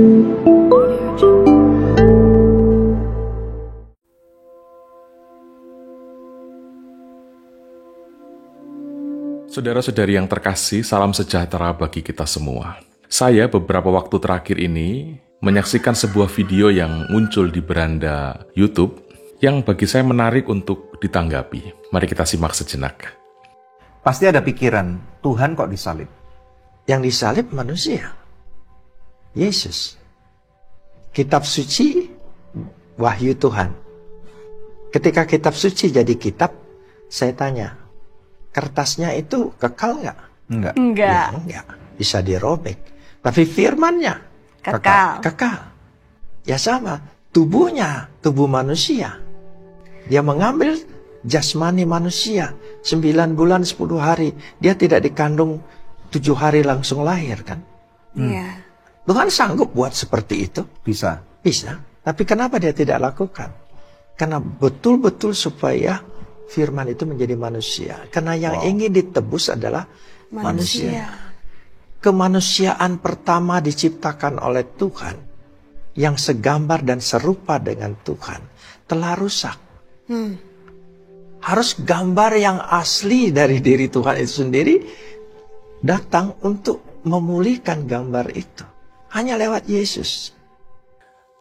Saudara-saudari yang terkasih, salam sejahtera bagi kita semua. Saya beberapa waktu terakhir ini menyaksikan sebuah video yang muncul di beranda YouTube yang bagi saya menarik untuk ditanggapi. Mari kita simak sejenak. Pasti ada pikiran, Tuhan kok disalib? Yang disalib manusia, Yesus. Kitab suci, wahyu Tuhan. Ketika kitab suci jadi kitab, saya tanya, kertasnya itu kekal nggak? Enggak. Ya, enggak. Bisa dirobek. Tapi firmannya kekal. Ya sama, tubuhnya, tubuh manusia. Dia mengambil jasmani manusia 9 bulan 10 hari. Dia tidak dikandung 7 hari langsung lahir kan? Iya. Tuhan sanggup buat seperti itu? Bisa. Bisa. Tapi kenapa dia tidak lakukan? Karena betul-betul supaya firman itu menjadi manusia. Karena yang ingin ditebus adalah manusia. Kemanusiaan pertama diciptakan oleh Tuhan, yang segambar dan serupa dengan Tuhan, telah rusak. Harus gambar yang asli dari diri Tuhan itu sendiri datang untuk memulihkan gambar itu. Hanya lewat Yesus.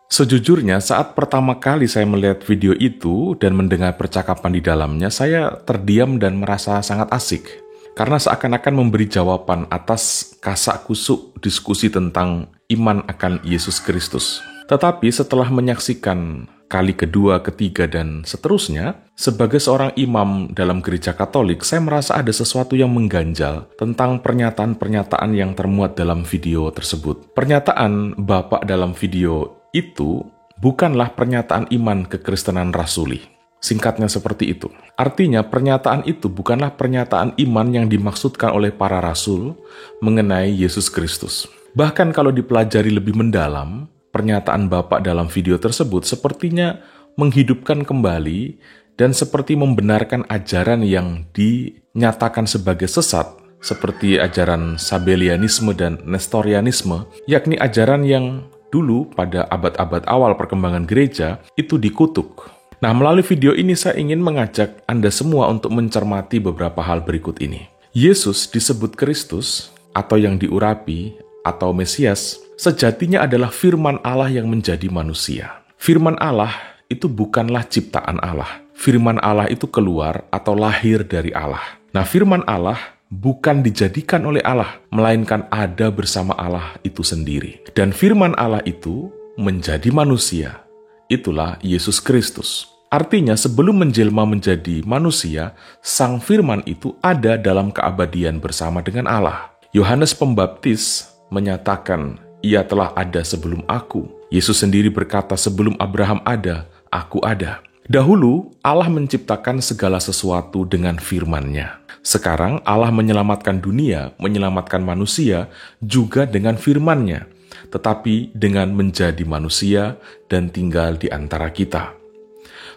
Sejujurnya, saat pertama kali saya melihat video itu dan mendengar percakapan di dalamnya, saya terdiam dan merasa sangat asik. Karena seakan-akan memberi jawaban atas kasak-kusuk diskusi tentang iman akan Yesus Kristus. Tetapi setelah menyaksikan kali kedua, ketiga, dan seterusnya, sebagai seorang imam dalam gereja Katolik, saya merasa ada sesuatu yang mengganjal tentang pernyataan-pernyataan yang termuat dalam video tersebut. Pernyataan Bapak dalam video itu bukanlah pernyataan iman kekristenan rasuli. Singkatnya seperti itu. Artinya pernyataan itu bukanlah pernyataan iman yang dimaksudkan oleh para rasul mengenai Yesus Kristus. Bahkan kalau dipelajari lebih mendalam, pernyataan Bapak dalam video tersebut sepertinya menghidupkan kembali dan seperti membenarkan ajaran yang dinyatakan sebagai sesat, seperti ajaran Sabellianisme dan Nestorianisme, yakni ajaran yang dulu pada abad-abad awal perkembangan gereja itu dikutuk. Nah, melalui video ini saya ingin mengajak Anda semua untuk mencermati beberapa hal berikut ini. Yesus disebut Kristus atau yang diurapi atau Mesias sejatinya adalah firman Allah yang menjadi manusia. Firman Allah itu bukanlah ciptaan Allah. Firman Allah itu keluar atau lahir dari Allah. Nah, firman Allah bukan dijadikan oleh Allah, melainkan ada bersama Allah itu sendiri. Dan firman Allah itu menjadi manusia. Itulah Yesus Kristus. Artinya sebelum menjelma menjadi manusia, sang firman itu ada dalam keabadian bersama dengan Allah. Yohanes Pembaptis menyatakan, "Ia telah ada sebelum aku." Yesus sendiri berkata, "Sebelum Abraham ada, aku ada." Dahulu Allah menciptakan segala sesuatu dengan firman-Nya. Sekarang Allah menyelamatkan dunia, menyelamatkan manusia juga dengan firman-Nya, tetapi dengan menjadi manusia dan tinggal di antara kita.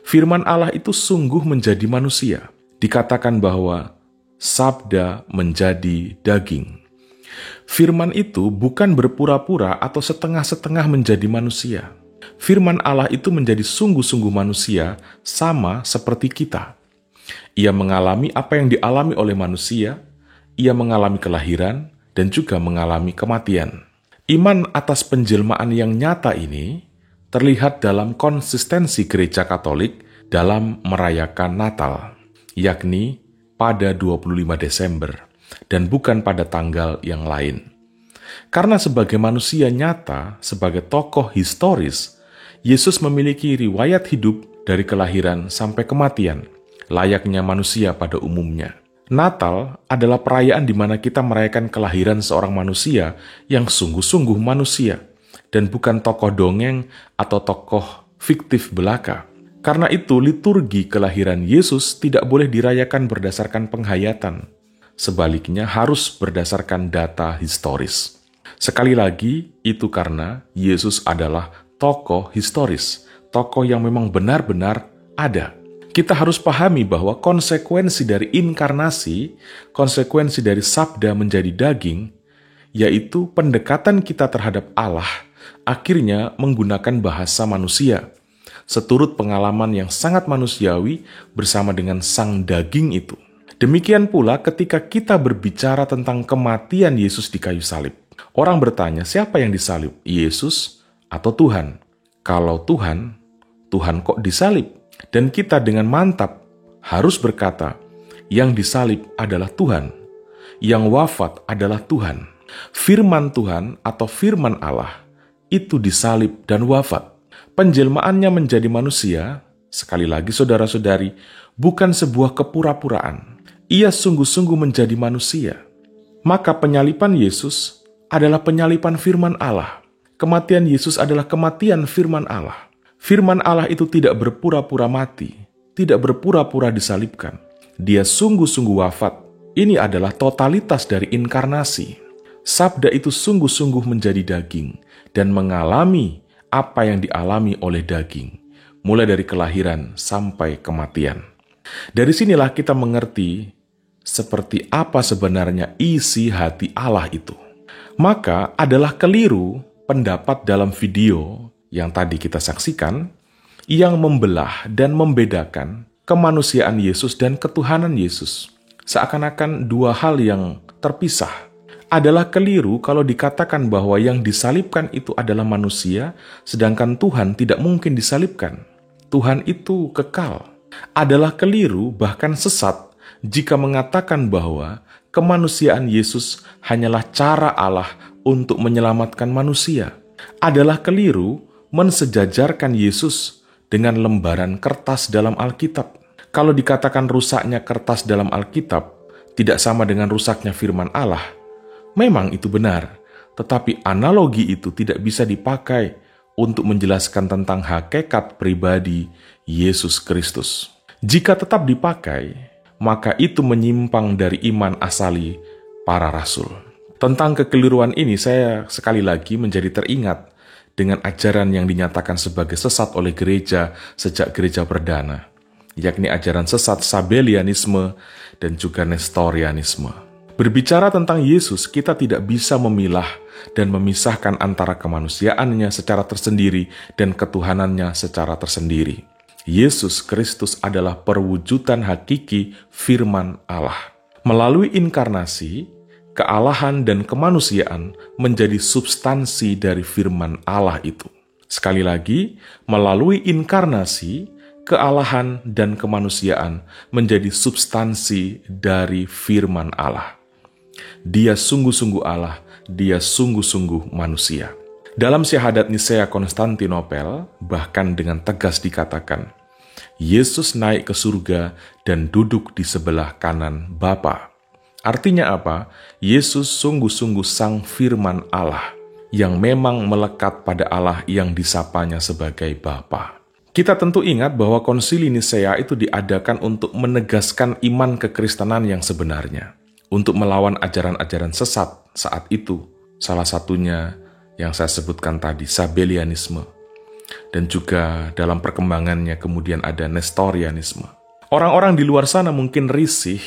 Firman Allah itu sungguh menjadi manusia. Dikatakan bahwa sabda menjadi daging. Firman itu bukan berpura-pura atau setengah-setengah menjadi manusia. Firman Allah itu menjadi sungguh-sungguh manusia, sama seperti kita. Ia mengalami apa yang dialami oleh manusia, ia mengalami kelahiran, dan juga mengalami kematian. Iman atas penjelmaan yang nyata ini terlihat dalam konsistensi gereja Katolik dalam merayakan Natal, yakni pada 25 Desember, dan bukan pada tanggal yang lain. Karena sebagai manusia nyata, sebagai tokoh historis, Yesus memiliki riwayat hidup dari kelahiran sampai kematian, layaknya manusia pada umumnya. Natal adalah perayaan di mana kita merayakan kelahiran seorang manusia yang sungguh-sungguh manusia, dan bukan tokoh dongeng atau tokoh fiktif belaka. Karena itu, liturgi kelahiran Yesus tidak boleh dirayakan berdasarkan penghayatan. Sebaliknya, harus berdasarkan data historis. Sekali lagi, itu karena Yesus adalah tokoh historis, tokoh yang memang benar-benar ada. Kita harus pahami bahwa konsekuensi dari inkarnasi, konsekuensi dari sabda menjadi daging, yaitu pendekatan kita terhadap Allah akhirnya menggunakan bahasa manusia, seturut pengalaman yang sangat manusiawi bersama dengan sang daging itu. Demikian pula ketika kita berbicara tentang kematian Yesus di kayu salib. Orang bertanya, siapa yang disalib? Yesus atau Tuhan? Kalau Tuhan, Tuhan kok disalib? Dan kita dengan mantap harus berkata, yang disalib adalah Tuhan, yang wafat adalah Tuhan. Firman Tuhan atau firman Allah itu disalib dan wafat. Penjelmaannya menjadi manusia, sekali lagi saudara-saudari, bukan sebuah kepura-puraan. Ia sungguh-sungguh menjadi manusia. Maka penyaliban Yesus adalah penyaliban firman Allah. Kematian Yesus adalah kematian firman Allah. Firman Allah itu tidak berpura-pura mati, tidak berpura-pura disalibkan. Dia sungguh-sungguh wafat. Ini adalah totalitas dari inkarnasi. Sabda itu sungguh-sungguh menjadi daging dan mengalami apa yang dialami oleh daging, mulai dari kelahiran sampai kematian. Dari sinilah kita mengerti seperti apa sebenarnya isi hati Allah itu. Maka adalah keliru pendapat dalam video yang tadi kita saksikan, yang membelah dan membedakan kemanusiaan Yesus dan ketuhanan Yesus. Seakan-akan dua hal yang terpisah. Adalah keliru kalau dikatakan bahwa yang disalibkan itu adalah manusia, sedangkan Tuhan tidak mungkin disalibkan. Tuhan itu kekal. Adalah keliru, bahkan sesat, jika mengatakan bahwa kemanusiaan Yesus hanyalah cara Allah untuk menyelamatkan manusia. Adalah keliru mensejajarkan Yesus dengan lembaran kertas dalam Alkitab. Kalau dikatakan rusaknya kertas dalam Alkitab tidak sama dengan rusaknya firman Allah, memang itu benar, tetapi analogi itu tidak bisa dipakai untuk menjelaskan tentang hakikat pribadi Yesus Kristus. Jika tetap dipakai, maka itu menyimpang dari iman asali para rasul. Tentang kekeliruan ini saya sekali lagi menjadi teringat dengan ajaran yang dinyatakan sebagai sesat oleh gereja sejak gereja perdana, yakni ajaran sesat Sabellianisme dan juga Nestorianisme. Berbicara tentang Yesus, kita tidak bisa memilah dan memisahkan antara kemanusiaannya secara tersendiri dan ketuhanannya secara tersendiri. Yesus Kristus adalah perwujudan hakiki firman Allah. Melalui inkarnasi, kealahan dan kemanusiaan menjadi substansi dari firman Allah itu. Sekali lagi, melalui inkarnasi, kealahan dan kemanusiaan menjadi substansi dari firman Allah. Dia sungguh-sungguh Allah, dia sungguh-sungguh manusia. Dalam Syahadat Nisea Konstantinopel, bahkan dengan tegas dikatakan, Yesus naik ke surga dan duduk di sebelah kanan Bapa. Artinya apa? Yesus sungguh-sungguh sang firman Allah yang memang melekat pada Allah yang disapanya sebagai Bapa. Kita tentu ingat bahwa konsili Nisea itu diadakan untuk menegaskan iman kekristenan yang sebenarnya, untuk melawan ajaran-ajaran sesat saat itu. Salah satunya yang saya sebutkan tadi, Sabellianisme. Dan juga dalam perkembangannya kemudian ada Nestorianisme. Orang-orang di luar sana mungkin risih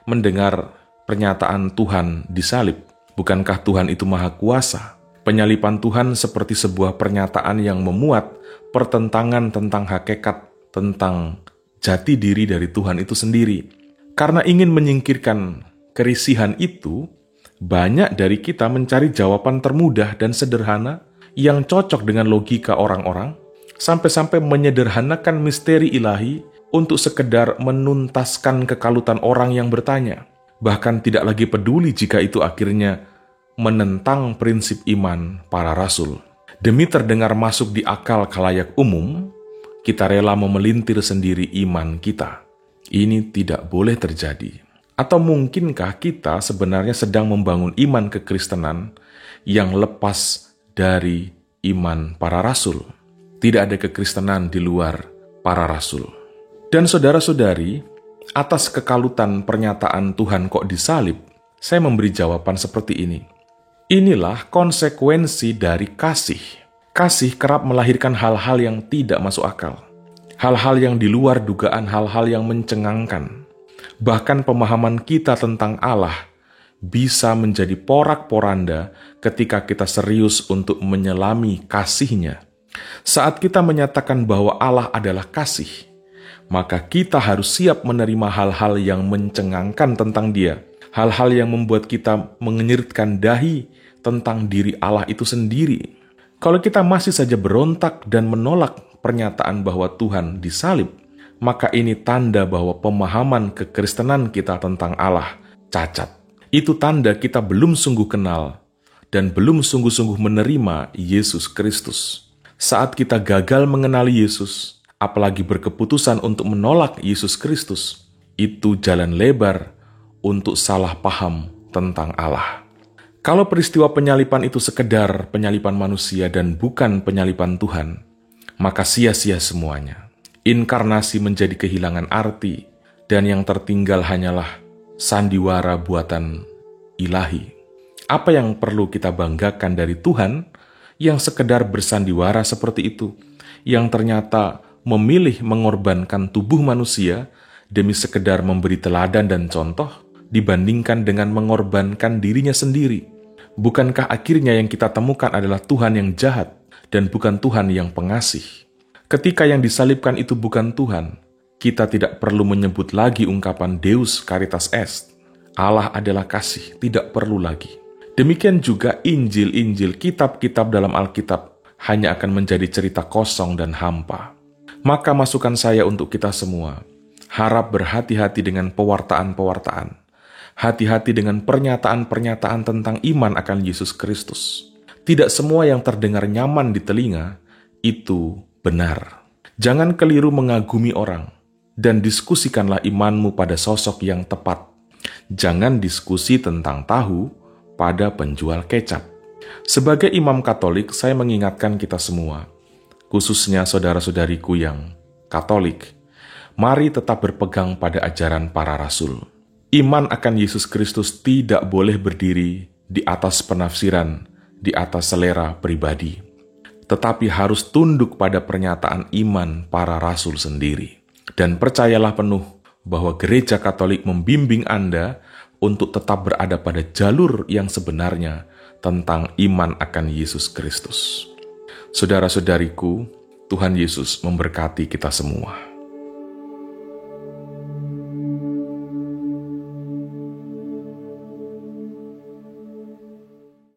mendengar pernyataan Tuhan disalib. Bukankah Tuhan itu maha kuasa? Penyaliban Tuhan seperti sebuah pernyataan yang memuat pertentangan tentang hakikat, tentang jati diri dari Tuhan itu sendiri. Karena ingin menyingkirkan kerisihan itu, banyak dari kita mencari jawaban termudah dan sederhana yang cocok dengan logika orang-orang, sampai-sampai menyederhanakan misteri ilahi untuk sekedar menuntaskan kekalutan orang yang bertanya. Bahkan tidak lagi peduli jika itu akhirnya menentang prinsip iman para rasul. Demi terdengar masuk di akal khalayak umum, kita rela memelintir sendiri iman kita. Ini tidak boleh terjadi. Atau mungkinkah kita sebenarnya sedang membangun iman kekristenan yang lepas dari iman para rasul? Tidak ada kekristenan di luar para rasul. Dan saudara-saudari, atas kekalutan pernyataan Tuhan kok disalib, saya memberi jawaban seperti ini. Inilah konsekuensi dari kasih. Kasih kerap melahirkan hal-hal yang tidak masuk akal. Hal-hal yang di luar dugaan, hal-hal yang mencengangkan. Bahkan pemahaman kita tentang Allah bisa menjadi porak-poranda ketika kita serius untuk menyelami kasih-Nya. Saat kita menyatakan bahwa Allah adalah kasih, maka kita harus siap menerima hal-hal yang mencengangkan tentang Dia, hal-hal yang membuat kita mengenyitkan dahi tentang diri Allah itu sendiri. Kalau kita masih saja berontak dan menolak pernyataan bahwa Tuhan disalib, maka ini tanda bahwa pemahaman kekristenan kita tentang Allah cacat. Itu tanda kita belum sungguh kenal dan belum sungguh-sungguh menerima Yesus Kristus. Saat kita gagal mengenali Yesus, apalagi berkeputusan untuk menolak Yesus Kristus, itu jalan lebar untuk salah paham tentang Allah. Kalau peristiwa penyalipan itu sekedar penyalipan manusia dan bukan penyalipan Tuhan, maka sia-sia semuanya. Inkarnasi menjadi kehilangan arti, dan yang tertinggal hanyalah sandiwara buatan ilahi. Apa yang perlu kita banggakan dari Tuhan yang sekedar bersandiwara seperti itu, yang ternyata memilih mengorbankan tubuh manusia demi sekedar memberi teladan dan contoh, dibandingkan dengan mengorbankan dirinya sendiri? Bukankah akhirnya yang kita temukan adalah Tuhan yang jahat dan bukan Tuhan yang pengasih? Ketika yang disalibkan itu bukan Tuhan, kita tidak perlu menyebut lagi ungkapan Deus Caritas Est. Allah adalah kasih, tidak perlu lagi. Demikian juga Injil-Injil, kitab-kitab dalam Alkitab hanya akan menjadi cerita kosong dan hampa. Maka masukan saya untuk kita semua, harap berhati-hati dengan pewartaan-pewartaan. Hati-hati dengan pernyataan-pernyataan tentang iman akan Yesus Kristus. Tidak semua yang terdengar nyaman di telinga itu benar. Jangan keliru mengagumi orang, dan diskusikanlah imanmu pada sosok yang tepat. Jangan diskusi tentang tahu pada penjual kecap. Sebagai imam Katolik, saya mengingatkan kita semua, khususnya saudara-saudariku yang Katolik, mari tetap berpegang pada ajaran para rasul. Iman akan Yesus Kristus tidak boleh berdiri di atas penafsiran, di atas selera pribadi, tetapi harus tunduk pada pernyataan iman para rasul sendiri. Dan percayalah penuh bahwa Gereja Katolik membimbing Anda untuk tetap berada pada jalur yang sebenarnya tentang iman akan Yesus Kristus. Saudara-saudariku, Tuhan Yesus memberkati kita semua.